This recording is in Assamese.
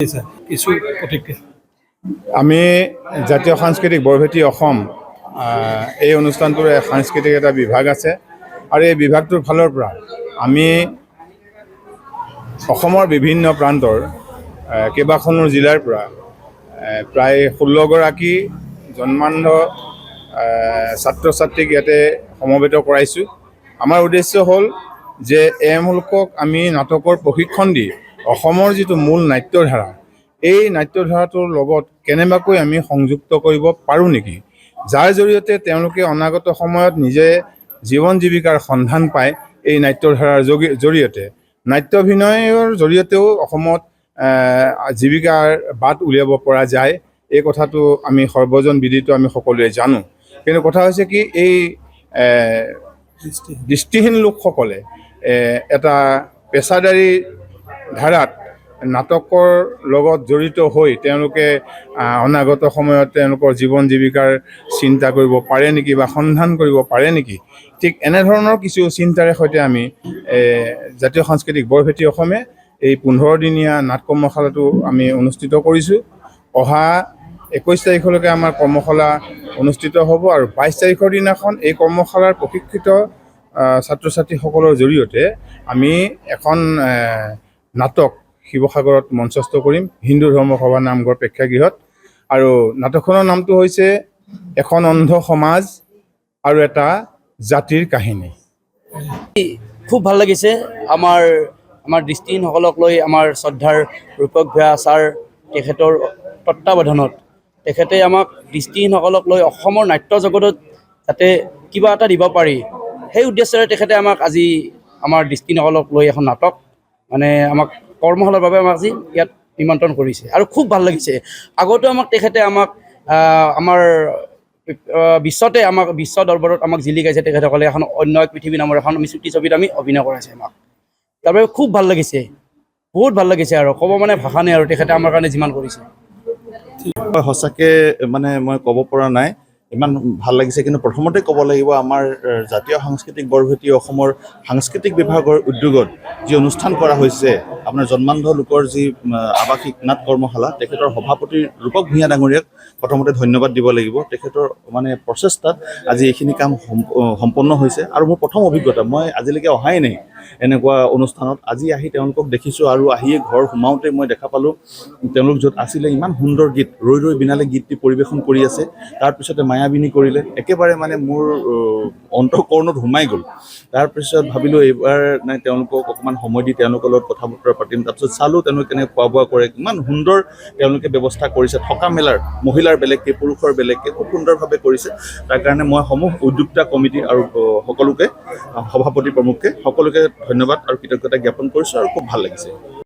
কিছু প্ৰতিক্ৰিয়া আমি জাতীয় সাংস্কৃতিক বৰভেটি অসম এই অনুষ্ঠানটোৰ সাংস্কৃতিক এটা বিভাগ আছে আৰু এই বিভাগটোৰ ফালৰ পৰা আমি অসমৰ বিভিন্ন প্ৰান্তৰ কেইবাখনো জিলাৰ পৰা প্ৰায় 16 গৰাকী জন্মান্ধ ছাত্ৰ ছাত্ৰীক ইয়াতে সমবেত কৰাইছোঁ। আমাৰ উদ্দেশ্য হ'ল যে এওঁলোকক আমি নাটকৰ প্ৰশিক্ষণ দি অসমৰ যিটো মূল নাট্যধাৰা এই নাট্যধাৰাটোৰ লগত কেনেবাকৈ আমি সংযুক্ত কৰিব পাৰোঁ নেকি, যাৰ জৰিয়তে তেওঁলোকে অনাগত সময়ত নিজে জীৱন জীৱিকাৰ সন্ধান পায়। এই নাট্যধাৰাৰ জৰিয়তে নাট্যাভিনয়ৰ জৰিয়তেও অসমত জীৱিকাৰ বাট উলিয়াব পৰা যায়, এই কথাটো আমি সৰ্বজন বিদিত, আমি সকলোৱে জানো। কিন্তু কথা হৈছে কি, এই দৃষ্টিহীন লোকসকলে এটা পেছাদাৰী ধাৰাত নাটকৰ লগত জড়িত হৈ তেওঁলোকে অনাগত সময়ত তেওঁলোকৰ জীৱন জীৱিকাৰ চিন্তা কৰিব পাৰে নেকি বা সন্ধান কৰিব পাৰে নেকি, ঠিক এনেধৰণৰ কিছু চিন্তাৰে সৈতে আমি জাতীয় সাংস্কৃতিক বৰভেটি অসমে এই 15 দিনীয়া নাট কৰ্মশালাটো আমি অনুষ্ঠিত কৰিছোঁ। অহা 21 তাৰিখলৈকে আমাৰ কৰ্মশালা অনুষ্ঠিত হ'ব আৰু 22 তাৰিখৰ দিনাখন এই কৰ্মশালাৰ প্ৰশিক্ষিত ছাত্ৰ ছাত্ৰীসকলৰ জৰিয়তে আমি এখন নাটক শিৱসাগৰত মঞ্চস্থ কৰিম, হিন্দু ধৰ্ম সভা নামঘৰ প্ৰেক্ষাগৃহত। আৰু নাটকখনৰ নামটো হৈছে এখন অন্ধ সমাজ আৰু এটা জাতিৰ কাহিনী। খুব ভাল লাগিছে। আমাৰ দৃষ্টিহীনসকলক লৈ আমাৰ শ্ৰদ্ধাৰ ৰূপক ভূঞা ছাৰ তেখেতৰ তত্ত্বাৱধানত তেখেতে আমাক দৃষ্টিহীনসকলক লৈ অসমৰ নাট্য জগতত যাতে কিবা এটা দিব পাৰি, সেই উদ্দেশ্যৰে তেখেতে আমাক আজি আমাৰ দৃষ্টিহীনসকলক লৈ এখন নাটক আমাক কৰ্মশালাৰ বাবে আমাক আজি ইয়াত নিমন্ত্ৰণ কৰিছে আৰু খুব ভাল লাগিছে। আগতেও তেখেতে আমাৰ বিশ্ব দৰবাৰত আমাক জিলিকাইছে। তেখেতসকলে এখন অন্য এক পৃথিৱী নামৰ এখন চুটি ছবিত আমি অভিনয় কৰাইছে আমাক, তাৰবাবে খুব ভাল লাগিছে, বহুত ভাল লাগিছে আৰু ক'ব ভাষা নাই আৰু তেখেতে আমাৰ কাৰণে যিমান কৰিছে। সঁচাকৈ মই ক'ব পৰা নাই, ইমান ভাল লাগিছে। কিন্তু প্ৰথমতে ক'ব লাগিব, আমাৰ জাতীয় সাংস্কৃতিক বৰভেটি অসমৰ সাংস্কৃতিক বিভাগৰ উদ্যোগত যি অনুষ্ঠান কৰা হৈছে, আপোনাৰ জন্মান্ধ লোকৰ যি আৱাসিক নাট কৰ্মশালা, তেখেতৰ সভাপতি ৰূপক ভূঞা ডাঙৰীয়াক প্ৰথমতে ধন্যবাদ দিব লাগিব। তেখেতৰ প্ৰচেষ্টাত আজি এইখিনি কাম সম্পন্ন হৈছে। আৰু মোৰ প্ৰথম অভিজ্ঞতা, মই আজিলৈকে অহাই নাই এনেকুৱা অনুষ্ঠানত। আজি আহি তেওঁলোকক দেখিছোঁ আৰু আহিয়ে ঘৰ সোমাওঁতে মই দেখা পালোঁ তেওঁলোক য'ত আছিলে ইমান সুন্দৰ গীত, ৰৈ ৰৈ বিনালে গীতটি পৰিৱেশন কৰি আছে। তাৰপিছতে মায়াবিনী কৰিলে, একেবাৰে মোৰ অন্তঃকৰণত সোমাই গ'ল। তাৰপিছত ভাবিলোঁ এইবাৰ তেওঁলোকক অকণমান সময় দি তেওঁলোকৰ লগত কথা বতৰা পাতিম। তাৰপিছত চালোঁ তেওঁলোকে কেনেকৈ খোৱা বোৱা কৰে, কিমান সুন্দৰ তেওঁলোকে ব্যৱস্থা কৰিছে। থকা মেলাৰ মহিলাৰ বেলেগকৈ, পুৰুষৰ বেলেগকৈ খুব সুন্দৰভাৱে কৰিছে। তাৰ কাৰণে মই সমূহ উদ্যোক্তা কমিটি আৰু সকলোকে, সভাপতি প্ৰমুখকে সকলোকে ধন্যবাদ আৰু কৃতজ্ঞতা জ্ঞাপন কৰিছোঁ আৰু খুব ভাল লাগিছে।